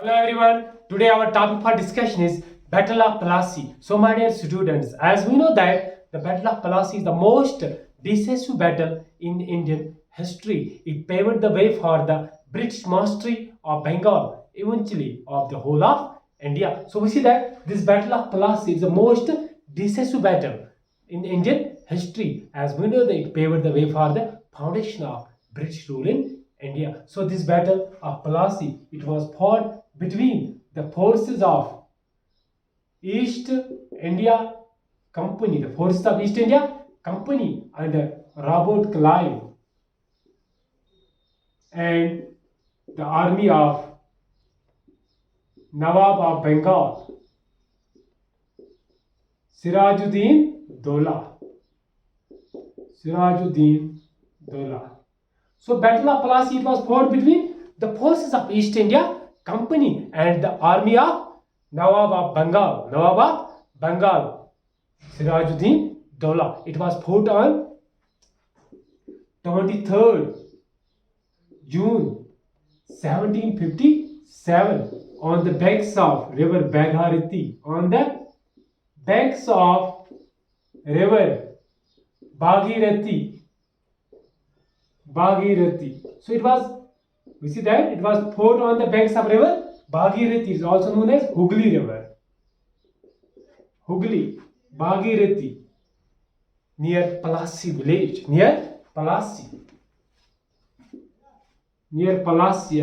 Hello everyone. Today our topic for discussion is Battle of Plassey. So my dear students, as we know that the Battle of Plassey is the most decisive battle in Indian history. It paved the way for the British mastery of Bengal, eventually of the whole of India. So we see that this Battle of Plassey is the most decisive battle in Indian history. As we know that it paved the way for the foundation of British rule in India. So this battle of Plassey, it was fought between the forces of East India Company, the forces of East India Company under Robert Clive and the army of Nawab of Bengal, Sirajuddin Dola. Sirajuddin Dola. So Battle of Plassey, it was fought between the forces of East India Company and the army of Nawab of Bengal. Nawab of Bengal, Sirajuddin Dola. It was fought on 23rd June 1757 on the banks of river Bhagirathi. On the banks of river Bhagirathi. So it was, we see that it was fought on the banks of river Bhagirathi. It is also known as Hooghly River. Hooghly, Bhagirathi, near Plassey village. Near Plassey.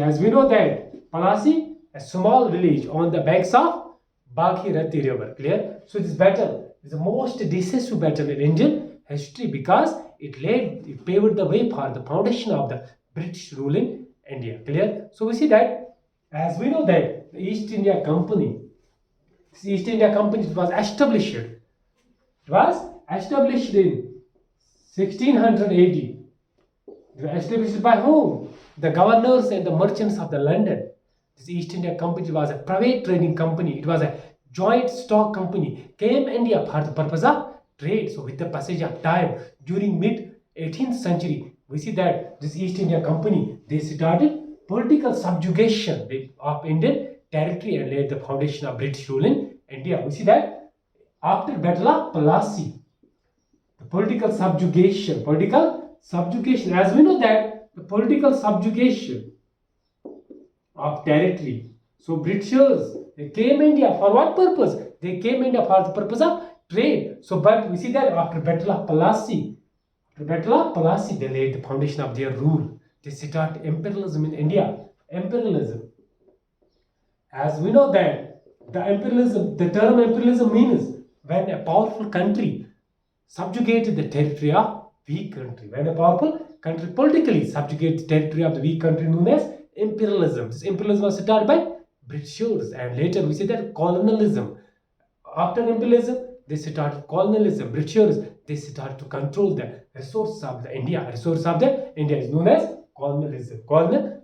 As we know that Plassey, a small village on the banks of Bhagirathi River. Clear? So this battle is the most decisive battle in Indian history because it paved the way for the foundation of the British rule in India. Clear? So we see that, as we know that the East India Company, this East India Company was established. It was established in 1600 AD. It was established by whom? The governors and the merchants of the London. This East India Company was a private trading company. It was a joint stock company. Came India for the purpose of trade. So with the passage of time during mid 18th century, we see that this East India Company, they started political subjugation of Indian territory and laid the foundation of British rule in India. We see that after Battle of Plassey, the political subjugation, as we know that the political subjugation of territory. So Britishers, they came India for what purpose? They came India for the purpose of trade. So but we see that after Battle of Plassey, they laid the foundation of their rule. They started imperialism in India. Imperialism. As we know that the term imperialism means when a powerful country subjugated the territory of weak country. When a powerful country politically subjugates the territory of the weak country, known as imperialism. This imperialism was started by Britishers, and later we see that colonialism. After imperialism, they started colonialism. Britishers, they started to control the resources of the India. Resources of the India is known as colonialism.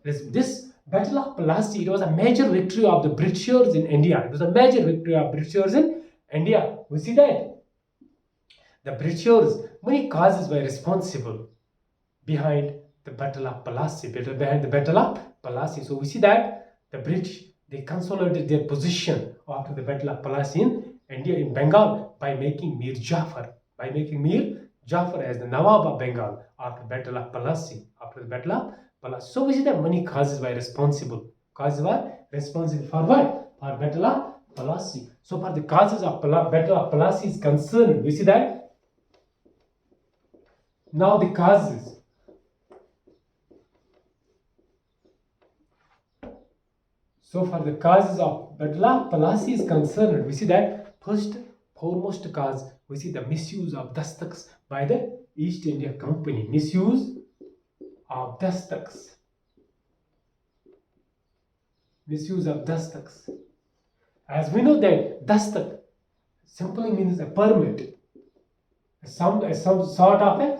This Battle of Plassey, it was a major victory of the Britishers in India. It was a major victory of Britishers in India. We see that the Britishers, many causes were responsible behind the Battle of Plassey. So we see that the British, they consolidated their position after the Battle of Plassey in India, in Bengal, by making Mir Jafar as the Nawab of Bengal after Battle of Plassey. So we see that many causes were responsible. For what? For Battle of Plassey. So for the causes of Battle of Plassey is concerned, we see that now the causes. So for the causes of Battle of Plassey is concerned, we see that foremost cause, we see the misuse of dastaks by the East India Company. Misuse of dastaks. As we know that dastak simply means a permit, some sort of a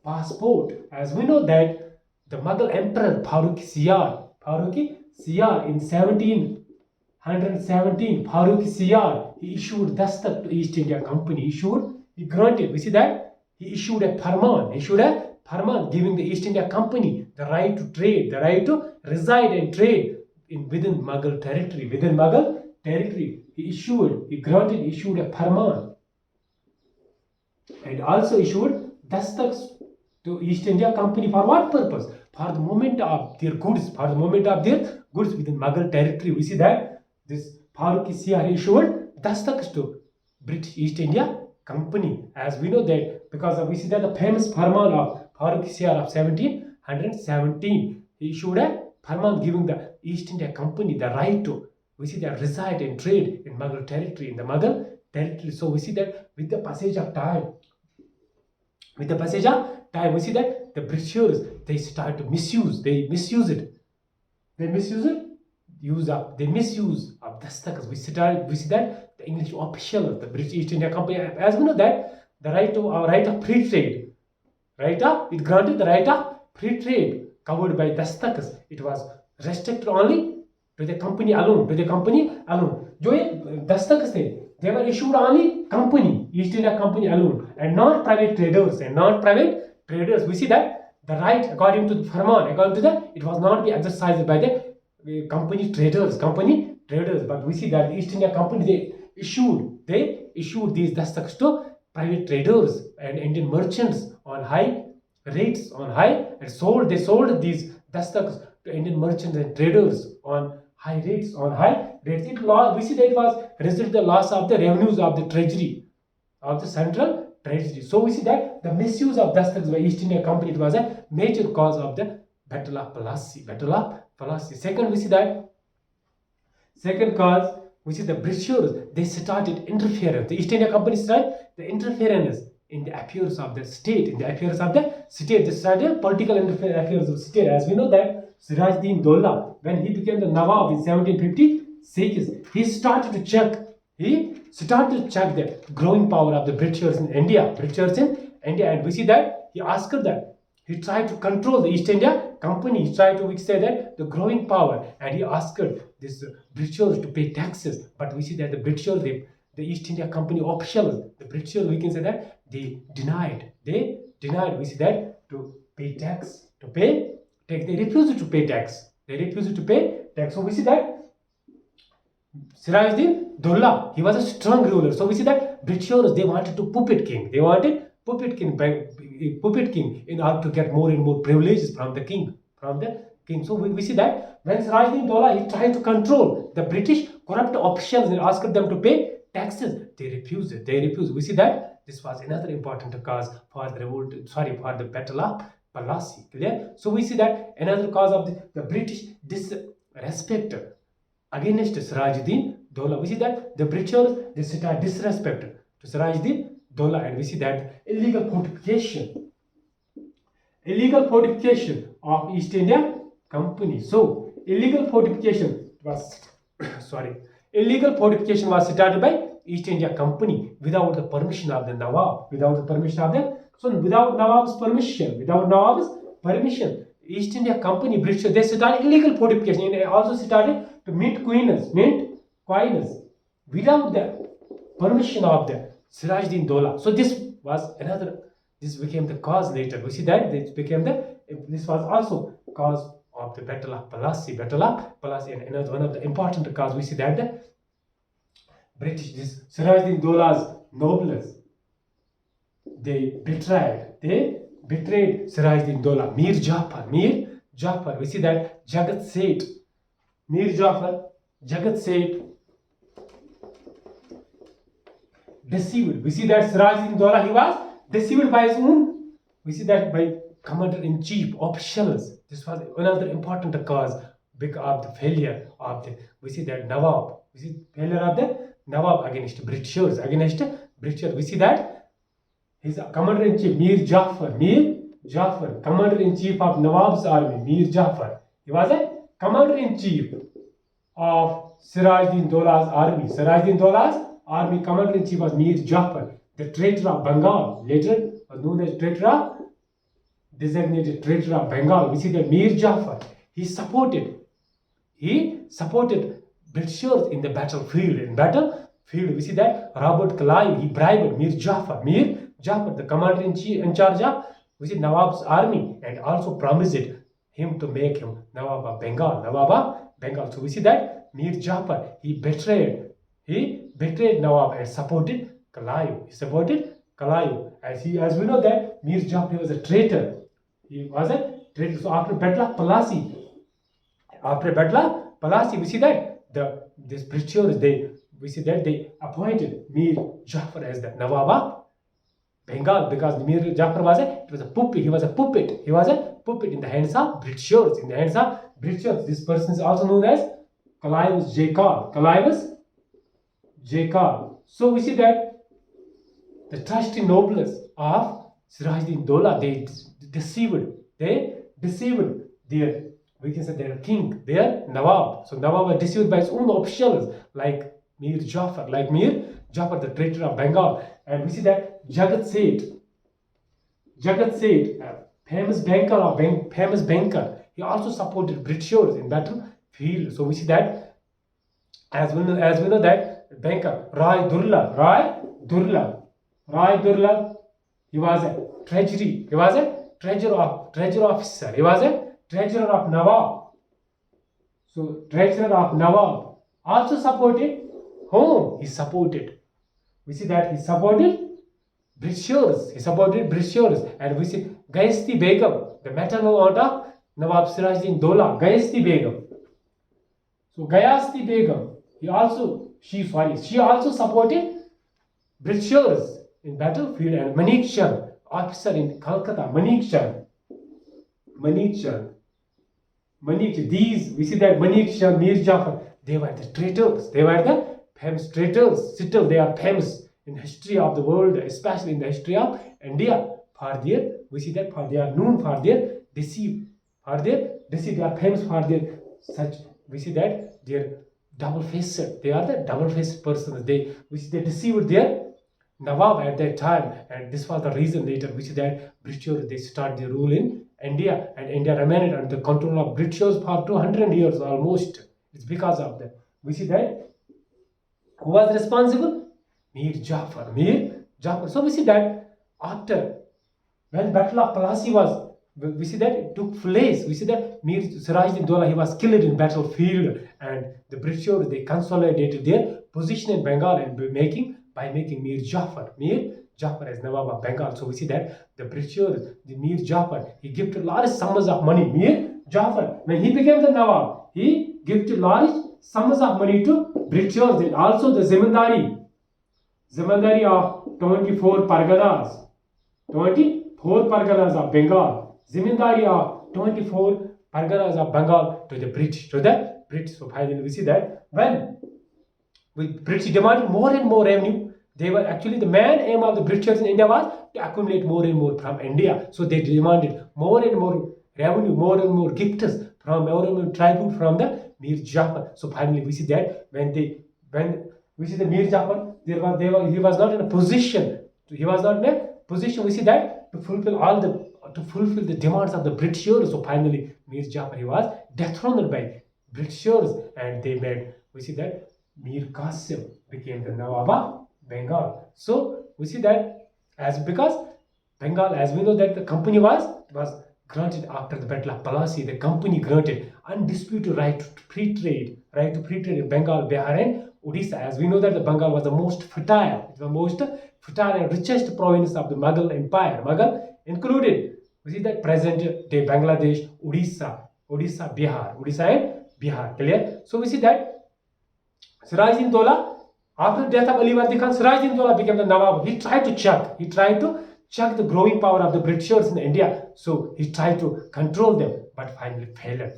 passport. As we know that the Mughal Emperor Farooq Siyar in 1717, Farooq Siyar, he issued dastak to East India Company. He granted. We see that he issued a farman. Giving the East India Company the right to trade, the right to reside and trade within Mughal territory. Within Mughal territory, he issued a farman, and also issued dastaks to East India Company. For what purpose? For the movement of their goods. For the movement of their goods within Mughal territory. We see that this Farruki-Siyar issued dastaks to British East India Company. As we know that, because we see that the famous farman of Farruki-Siyar of 1717, he issued a farman giving the East India Company the right to, we see that, reside and trade in Mughal territory, in the Mughal territory. So we see that with the passage of time, we see that the Britishers, they start to misuse it. They misuse of dastaks. We see that the English officials, the British East India Company, as we know that the right of free trade, it granted the right of free trade covered by dastaks. It was restricted only to the company alone. जो ये dastaks थे, they were issued only company, East India Company alone, and not private traders. We see that the right, according to the farman, it was not be exercised by the company traders. But we see that East India Company, they issued these dastaks to private traders and Indian merchants on high rates, and sold these dastaks to Indian merchants and traders on high rates. We see that it was resulted the loss of the revenues of the treasury, of the central treasury. So we see that the misuse of dastaks by East India Company, it was a major cause of the Battle of Plassey. Second cause, we see the Britishers, they started interference. The East India Company started the interference in the affairs of the state. They started political affairs of the state. As we know that Sirajuddin Daulah, when he became the Nawab in 1756, he started to check the growing power of the Britishers in India. And we see that he tried to control the East India Company. He tried to say that the growing power, and he asked this Britishers to pay taxes. But we see that the Britishers, the East India Company officials, the Britishers, we can say that they denied. We see that to pay tax, they refused to pay tax. So we see that Sirajuddin Daulah, he was a strong ruler. So we see that Britishers, they wanted to puppet king. Puppet king in order to get more and more privileges from the king. So we see that when Sirajuddin Daulah, he tried to control the British corrupt officials and asked them to pay taxes, they refused. We see that this was another important cause for the Battle of Plassey. Clear? So we see that another cause of the British disrespect against Sirajuddin Daulah. We see that the Britishers, they start disrespect to Sirajuddin Daulah, and we see that illegal fortification of East India Company. So illegal fortification was started by East India Company without the permission of the Nawab. Without Nawab's permission, East India Company, British, they started illegal fortification, and also started to mint coins without the permission of the Sirajuddin Daulah. So this became the cause later. We see that this was also cause of the Battle of Plassey. And another one of the important cause, we see that the British, this Sirajuddin Daulah's nobles, they betrayed Sirajuddin Daulah. Mir Jafar. We see that Jagat Seth deceived. We see that Sirajuddin Daulah, he was deceived by his own. We see that by commander-in-chief officials. This was another important cause of the failure of the. We see that Nawab. We see failure of the Nawab against Britishers. We see that his commander-in-chief Mir Jafar, commander-in-chief of Nawab's army, Mir Jafar. He was a commander-in-chief of Sirajuddin Daulah's army. Sirajuddin Daulah's army commander-in-chief was Mir Jafar, the traitor of Bengal, later was known as designated traitor of Bengal. We see that Mir Jafar, he supported Britishers in the battlefield. We see that Robert Clive, he bribed Mir Jafar, the commander-in-chief in charge of, we see, Nawab's army, and also promised him to make him Nawab of Bengal. So we see that Mir Jafar, he betrayed Nawab and supported Clive. He supported Clive. As we know that Mir Jafar was a traitor. He was a traitor. So after Battle of Palasi, we see that these Britishers they appointed Mir Jafar as the Nawab of Bengal, because Mir Jafar was a puppet. He was a puppet. He was a puppet in the hands of Britishers. In the hands of Britishers, this person is also known as Clive Jacob. So we see that the trusty nobles of Sirajuddin Daulah, they deceived their, we can say, their king, their Nawab. So Nawab was deceived by his own officials like Mir Jafar, the traitor of Bengal. And we see that Jagat Seth, famous banker, he also supported Britishers in battlefield. So we see that, as we know that banker Rai Durla, he was a treasurer officer. He was a treasurer of Nawab. So treasurer of Nawab also supported whom? We see that he supported Britishers. And we see Gayasri Begum, the maternal aunt of Nawab Sirajuddin Daulah, Gayasri Begum. So Gayasri Begum, she also supported Britishers in battlefield. And Manik Chand, officer in Calcutta, Manik Chand. These, we see that Manik Chand, Mir Jafar, they were the traitors. They were the famous traitors. Still, they are famous in the history of the world, especially in the history of India. They are known for their deceit. They are famous for their such. We see that they are double-faced. They are the double-faced persons. They deceived their Nawab at that time, and this was the reason later. We see that Britishers, they start their rule in India, and India remained under the control of Britishers for 200 years almost. It's because of that. We see that who was responsible? Mir Jafar. So we see that after, when Battle of Palasi was, we see that it took place. We see that Mir Sirajuddin Daulah, he was killed in battlefield, and the Britishers, they consolidated their position in Bengal and by making Mir Jafar as Nawab of Bengal. So we see that the Britishers, the Mir Jafar, he gifted large sums of money. Mir Jafar, when he became the Nawab, he gifted large sums of money to Britishers, and also the Zamindari of 24 Parganas of Bengal, Zamindari of 24 Parganas of Bengal to the British. So finally we see that when British demanded more and more revenue, they were actually, the main aim of the Britishers in India was to accumulate more and more from India. So they demanded more and more revenue, more and more gifts from more and more tribute from the Mir Jafar. So finally we see that when we see the Mir Jafar, he was not in a position. We see that to fulfill the demands of the Britishers. So finally, Mir Jafar, he was dethroned by Britishers, and they made. We see that Mir Qasim became the Nawab of Bengal. So we see that because Bengal, as we know that the company was granted after the Battle of Palasi, the company granted undisputed right to free trade in Bengal, Bihar, and Odisha. As we know that the Bengal was the most fertile, and richest province of the Mughal Empire. Mughal included, we see that present-day Bangladesh, Odisha, and Bihar. Clear? So we see that Sirajuddin Daulah, after the death of Ali Wordi Khan, Sirajuddin Daulah became the Nawab. He tried to check the growing power of the Britishers in India. So he tried to control them, but finally failed.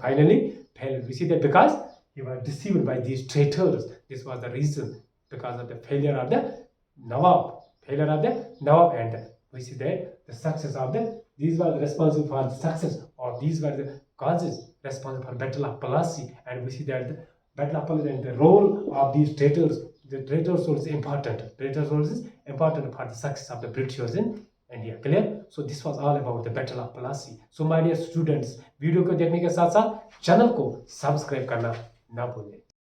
We see that because he was deceived by these traitors. This was the reason, because of the failure of the Nawab. And we see that the success of these were responsible for the success, or these were the causes responsible for Battle of Palasi. And we see that the Battle of Palasi and the role of these traitors, the traitor's role is important. Traitor's role is important for the success of the Britishers in India. Clear? So this was all about the Battle of Palasi. So my dear students, video को देखने के साथ साथ channel को subscribe करना ना भूलें.